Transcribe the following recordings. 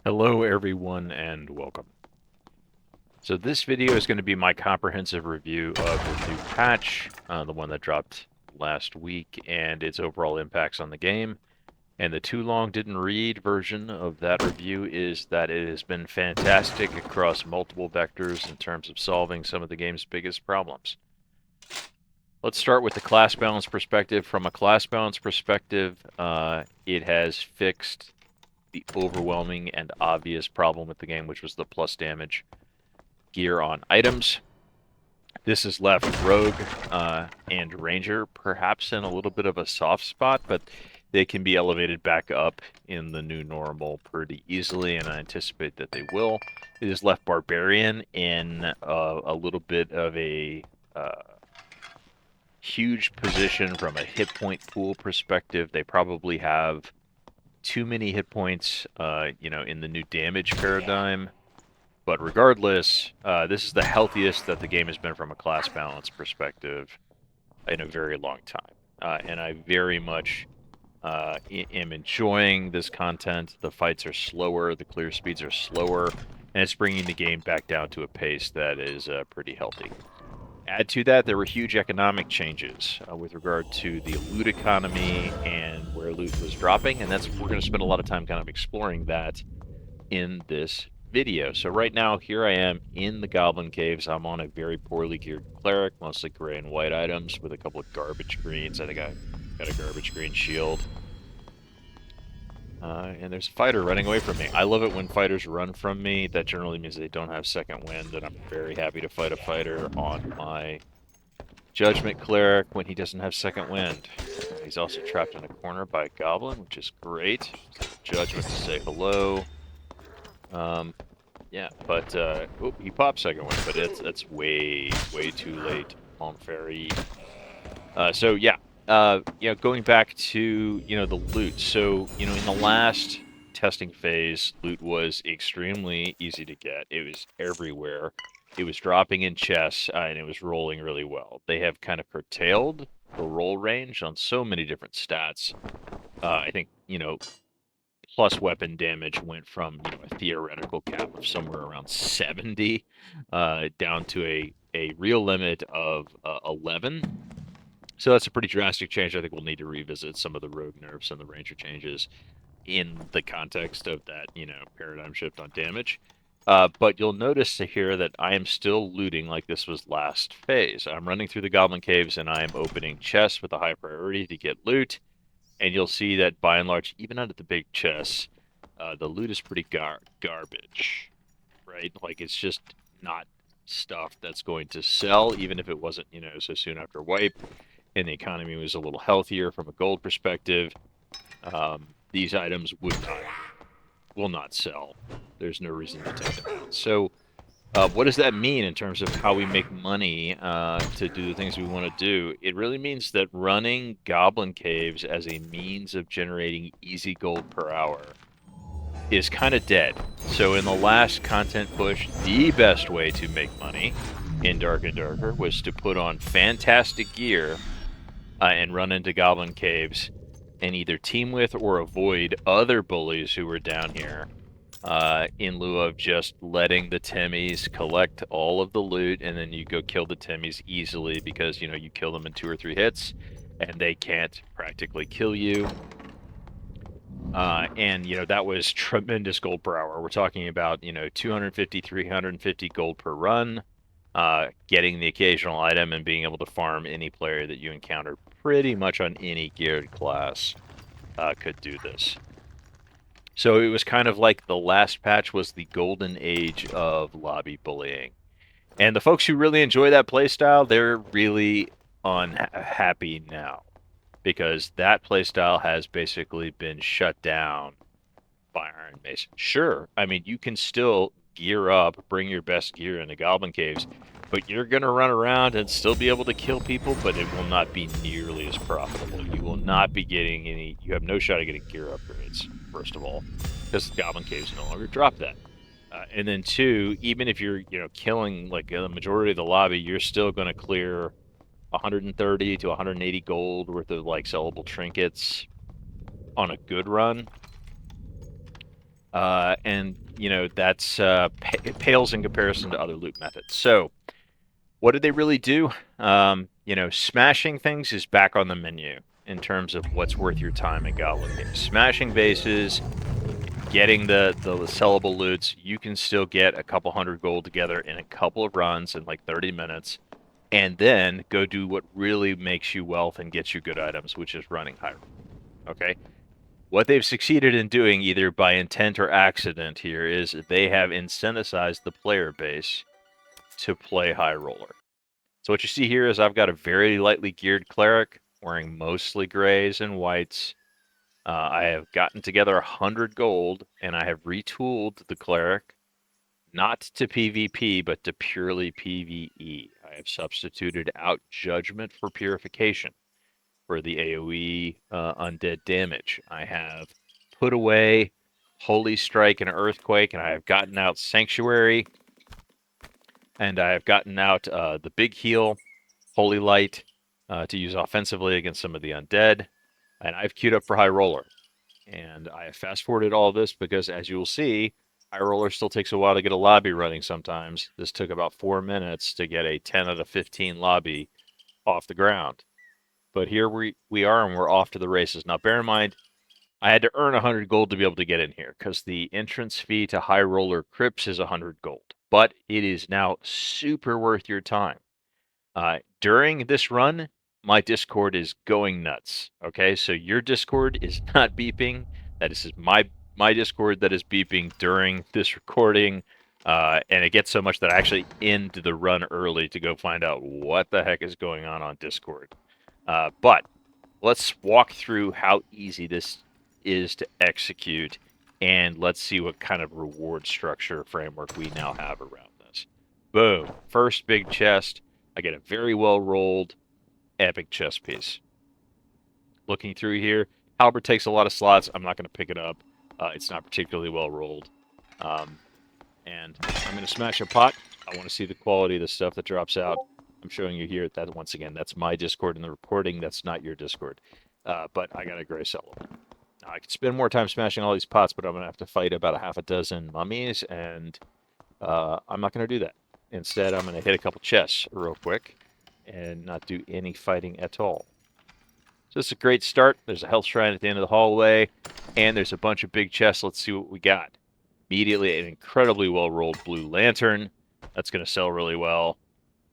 Hello everyone and welcome. So this video is going to be my comprehensive review of the new patch, the one that dropped last week, and its overall impacts on the game. And the too long didn't read version of that review is that it has been fantastic across multiple vectors in terms of solving some of the game's biggest problems. Let's start with the class balance perspective. From a class balance perspective, it has fixed the overwhelming and obvious problem with the game, which was the plus damage gear on items. This has left Rogue and Ranger perhaps in a little bit of a soft spot, but they can be elevated back up in the new normal pretty easily, and I anticipate that they will. It has left Barbarian in a little bit of a huge position from a hit point pool perspective. They probably have too many hit points, in the new damage paradigm. But regardless, this is the healthiest that the game has been from a class balance perspective in a very long time. And I very much am enjoying this content. The fights are slower, the clear speeds are slower, and it's bringing the game back down to a pace that is pretty healthy. Add to that, there were huge economic changes with regard to the loot economy and where loot was dropping, and we're going to spend a lot of time kind of exploring that in this video. So right now, here I am in the Goblin Caves. I'm on a very poorly geared cleric, mostly gray and white items with a couple of garbage greens. I think I got a garbage green shield. And there's a fighter running away from me. I love it when fighters run from me. That generally means they don't have second wind, and I'm very happy to fight a fighter on my Judgment Cleric when he doesn't have second wind. He's also trapped in a corner by a goblin, which is great. Judgment to say hello. Yeah, but he popped second wind, but it's way too late on Fairy. So yeah, going back to the loot. So in the last testing phase, loot was extremely easy to get. It was everywhere. It was dropping in chests, and it was rolling really well. They have kind of curtailed the roll range on so many different stats. I think plus weapon damage went from a theoretical cap of somewhere around 70 down to a real limit of 11. So that's a pretty drastic change. I think we'll need to revisit some of the rogue nerfs and the ranger changes in the context of that paradigm shift on damage. But you'll notice here that I am still looting like this was last phase. I'm running through the goblin caves and I am opening chests with a high priority to get loot. And you'll see that by and large, even out of the big chests, the loot is pretty garbage, right? Like it's just not stuff that's going to sell, even if it wasn't, so soon after wipe, and the economy was a little healthier from a gold perspective. These items will not sell. There's no reason to take them out. So, what does that mean in terms of how we make money to do the things we want to do? It really means that running Goblin Caves as a means of generating easy gold per hour is kind of dead. So in the last content push, the best way to make money in Dark and Darker was to put on fantastic gear and run into Goblin Caves and either team with or avoid other bullies who were down here. In lieu of just letting the Timmies collect all of the loot, and then you go kill the Timmies easily because, you kill them in 2 or 3 hits, and they can't practically kill you. And, that was tremendous gold per hour. We're talking about, 250, 350 gold per run, getting the occasional item and being able to farm any player that you encounter pretty much on any geared class could do this. So it was kind of like the last patch was the golden age of lobby bullying. And the folks who really enjoy that playstyle, they're really unhappy now. Because that playstyle has basically been shut down by Iron Mace. Sure, I mean, you can still gear up, bring your best gear into Goblin Caves, but you're going to run around and still be able to kill people, but it will not be nearly as profitable. You will not be getting you have no shot at getting gear upgrades, first of all, because the Goblin Caves no longer drop that. And then 2, even if you're, killing like the majority of the lobby, you're still going to clear 130 to 180 gold worth of like sellable trinkets on a good run. And that's it pales in comparison to other loot methods. So, what did they really do? Smashing things is back on the menu in terms of what's worth your time in Goblin games. Smashing bases, getting the sellable loots. You can still get a couple hundred gold together in a couple of runs in like 30 minutes, and then go do what really makes you wealth and gets you good items, which is running high. Okay. What they've succeeded in doing, either by intent or accident here, is they have incentivized the player base to play high roller. So what you see here is I've got a very lightly geared cleric wearing mostly grays and whites. I have gotten together 100 gold, and I have retooled the cleric not to PvP, but to purely PvE. I have substituted out Judgment for Purification for the AoE undead damage. I have put away Holy Strike and Earthquake, and I have gotten out Sanctuary, and I have gotten out the Big Heal, Holy Light, to use offensively against some of the undead, and I've queued up for High Roller. And I have fast forwarded all this because, as you will see, High Roller still takes a while to get a lobby running sometimes. This took about 4 minutes to get a 10 out of 15 lobby off the ground. But here we are, and we're off to the races. Now, bear in mind, I had to earn 100 gold to be able to get in here because the entrance fee to High Roller Crypts is 100 gold. But it is now super worth your time. During this run, my Discord is going nuts. Okay, so your Discord is not beeping. That is my Discord that is beeping during this recording, and it gets so much that I actually end the run early to go find out what the heck is going on Discord. But let's walk through how easy this is to execute, and let's see what kind of reward structure framework we now have around this. Boom. First big chest. I get a very well rolled epic chest piece. Looking through here, Halberd takes a lot of slots. I'm not going to pick it up. It's not particularly well rolled. And I'm going to smash a pot. I want to see the quality of the stuff that drops out. I'm showing you here that once again, that's my Discord in the recording. That's not your Discord. But I got a gray cello. Now, I could spend more time smashing all these pots, but I'm going to have to fight about a half a dozen mummies, and I'm not going to do that. Instead, I'm going to hit a couple chests real quick and not do any fighting at all. So this is a great start. There's a health shrine at the end of the hallway, and there's a bunch of big chests. Let's see what we got. Immediately, an incredibly well-rolled blue lantern. That's going to sell really well.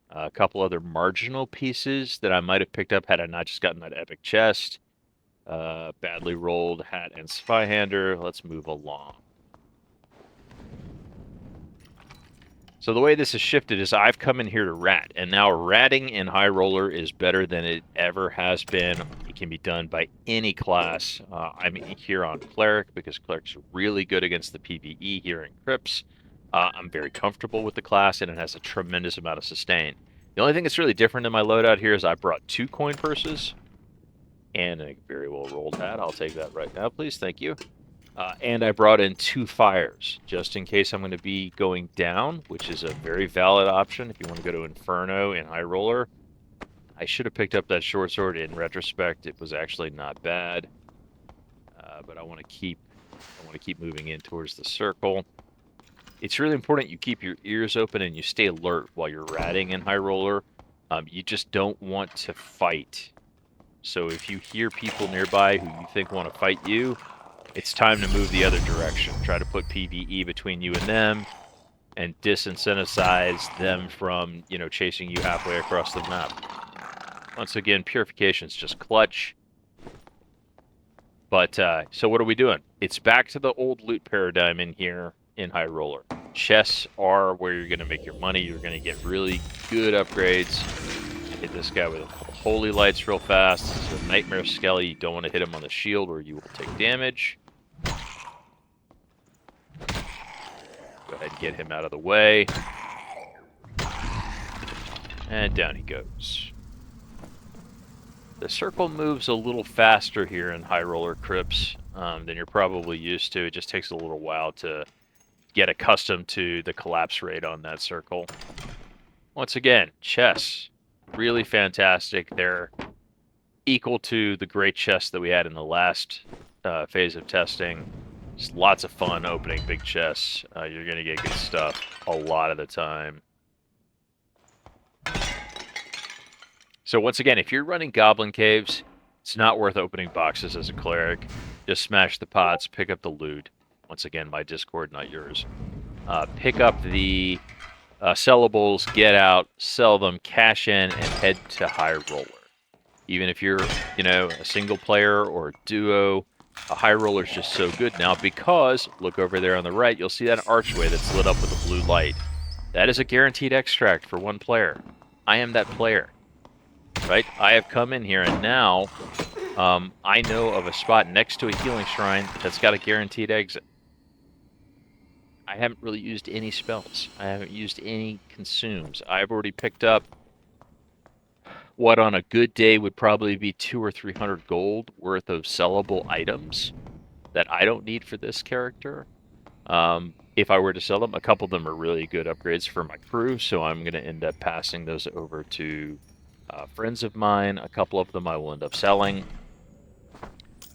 A couple other marginal pieces that I might have picked up had I not just gotten that epic chest. Badly rolled hat and spyhander. Let's move along. So the way this has shifted is I've come in here to rat, and now ratting in High Roller is better than it ever has been. It can be done by any class. I'm here on Cleric because Cleric's really good against the PvE here in Crypts. I'm very comfortable with the class, and it has a tremendous amount of sustain. The only thing that's really different in my loadout here is I brought 2 coin purses and a very well rolled hat. I'll take that right now, please. Thank you. And I brought in 2 fires, just in case I'm going to be going down, which is a very valid option if you want to go to Inferno in High Roller. I should have picked up that short sword. In retrospect, it was actually not bad. But I want to keep moving in towards the circle. It's really important you keep your ears open and you stay alert while you're ratting in High Roller. You just don't want to fight. So if you hear people nearby who you think want to fight you, it's time to move the other direction. Try to put PvE between you and them and disincentivize them from, chasing you halfway across the map. Once again, purification's just clutch. But, so what are we doing? It's back to the old loot paradigm in here in High Roller. Chests are where you're going to make your money. You're going to get really good upgrades. Hit this guy with a couple holy lights real fast. This is a Nightmare Skelly. You don't want to hit him on the shield or you will take damage. Go ahead and get him out of the way. And down he goes. The circle moves a little faster here in High Roller Crypts than you're probably used to. It just takes a little while to get accustomed to the collapse rate on that circle. Once again, chests. Really fantastic. They're equal to the great chests that we had in the last phase of testing. Just lots of fun opening big chests. You're going to get good stuff a lot of the time. So once again, if you're running Goblin Caves, it's not worth opening boxes as a cleric. Just smash the pots, pick up the loot. Once again, my Discord, not yours. Pick up the sellables, get out, sell them, cash in, and head to High Roller. Even if you're, a single player or a duo, a High Roller is just so good now because, look over there on the right, you'll see that archway that's lit up with a blue light. That is a guaranteed extract for one player. I am that player. Right? I have come in here, and now I know of a spot next to a healing shrine that's got a guaranteed exit. I haven't really used any spells. I haven't used any consumes. I've already picked up what on a good day would probably be 200 or 300 gold worth of sellable items that I don't need for this character. If I were to sell them, a couple of them are really good upgrades for my crew, so I'm going to end up passing those over to friends of mine. A couple of them I will end up selling.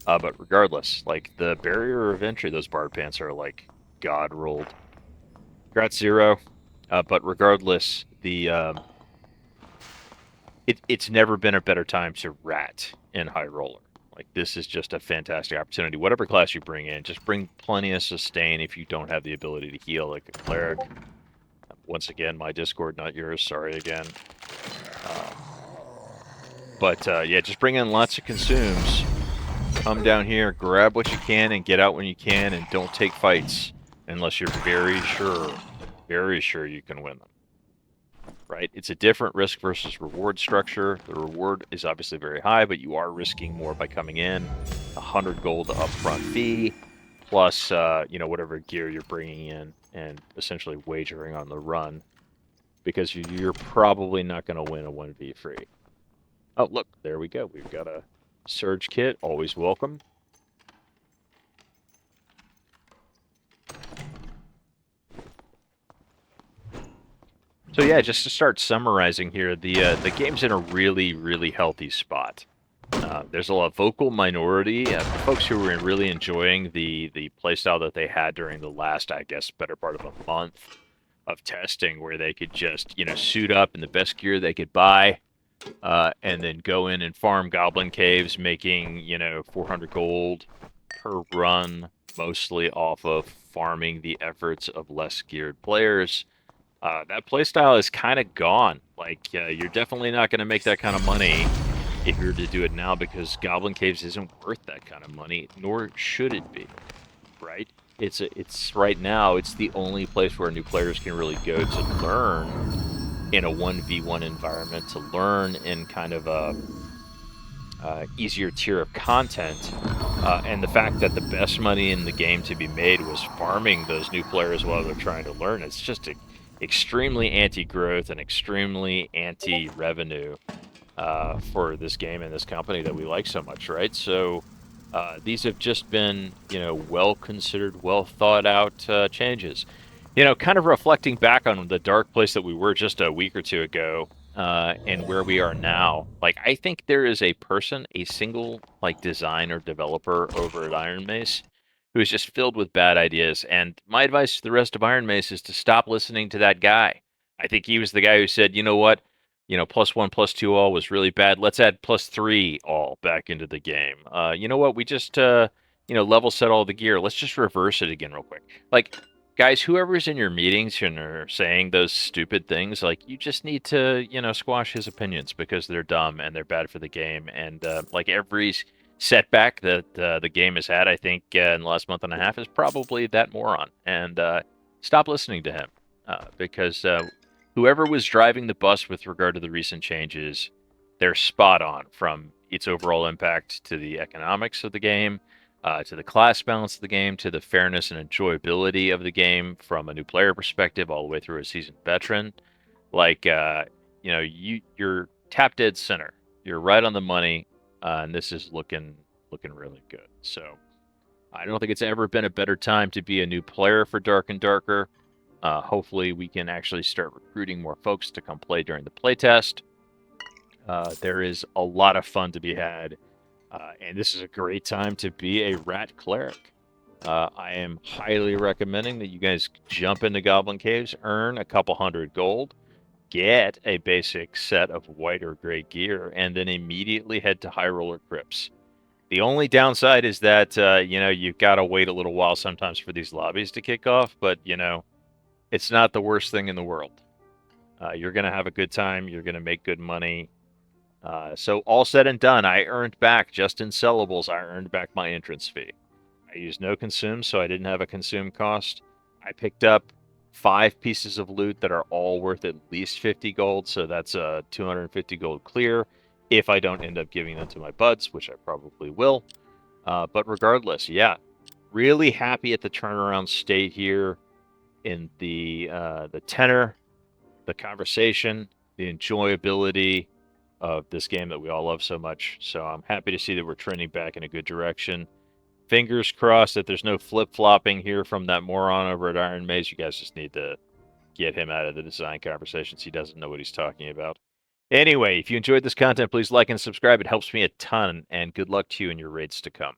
But regardless, like the barrier of entry, those bard pants are like god rolled. Congrats, Zero. But regardless, it's never been a better time to rat in High Roller. Like, this is just a fantastic opportunity. Whatever class you bring in, just bring plenty of sustain if you don't have the ability to heal like a cleric. Once again, my Discord, not yours. Sorry again. Yeah, just bring in lots of consumes. Come down here, grab what you can, and get out when you can, and don't take fights unless you're very sure you can win them. Right? It's a different risk versus reward structure. The reward is obviously very high, but you are risking more by coming in. 100 gold upfront fee, plus whatever gear you're bringing in, and essentially wagering on the run, because you're probably not going to win a 1v free. Oh, look, there we go. We've got a Surge kit, always welcome. So yeah, just to start summarizing here, the game's in a really, really healthy spot. There's a vocal minority, folks who were really enjoying the playstyle that they had during the last, I guess, better part of a month of testing, where they could just, suit up in the best gear they could buy, and then go in and farm Goblin Caves, making, 400 gold per run, mostly off of farming the efforts of less geared players. That playstyle is kind of gone. Like, you're definitely not going to make that kind of money if you were to do it now, because Goblin Caves isn't worth that kind of money, nor should it be, right? It's right now, it's the only place where new players can really go to learn in a 1v1 environment, to learn in kind of a easier tier of content, and the fact that the best money in the game to be made was farming those new players while they're trying to learn. It's just extremely anti-growth and extremely anti-revenue for this game and this company that we like so much, right? So these have just been, well-considered, well-thought-out changes. Kind of reflecting back on the dark place that we were just a week or two ago, and where we are now. Like, I think there is a single, design or developer over at Iron Mace who is just filled with bad ideas. And my advice to the rest of Iron Mace is to stop listening to that guy. I think he was the guy who said, you know what? +1, +2 all was really bad. Let's add +3 all back into the game. You know what? We just, level set all the gear. Let's just reverse it again real quick. Like, guys, whoever's in your meetings and are saying those stupid things, like, you just need to, squash his opinions, because they're dumb and they're bad for the game. And every setback that the game has had, I think, in the last month and a half, is probably that moron. And stop listening to him, because whoever was driving the bus with regard to the recent changes, they're spot on, from its overall impact to the economics of the game, to the class balance of the game, to the fairness and enjoyability of the game from a new player perspective, all the way through a seasoned veteran. You're tap dead center. You're right on the money, and this is looking really good. So I don't think it's ever been a better time to be a new player for Dark and Darker. Hopefully we can actually start recruiting more folks to come play during the playtest. There is a lot of fun to be had. And this is a great time to be a rat cleric. I am highly recommending that you guys jump into Goblin Caves, earn a couple hundred gold, get a basic set of white or gray gear, and then immediately head to High Roller Crypts. The only downside is that, you've got to wait a little while sometimes for these lobbies to kick off, but, it's not the worst thing in the world. You're going to have a good time. You're going to make good money. So all said and done, I earned back, just in sellables, I earned back my entrance fee. I used no consume, so I didn't have a consume cost. I picked up 5 pieces of loot that are all worth at least 50 gold, so that's 250 gold clear if I don't end up giving them to my buds, which I probably will. But regardless, yeah, really happy at the turnaround state here in the tenor, the conversation, the enjoyability of this game that we all love so much. So I'm happy to see that we're trending back in a good direction. Fingers crossed that there's no flip-flopping here from that moron over at Iron Maze. You guys just need to get him out of the design conversations. He doesn't know what he's talking about. Anyway, if you enjoyed this content, please like and subscribe. It helps me a ton, and good luck to you in your raids to come.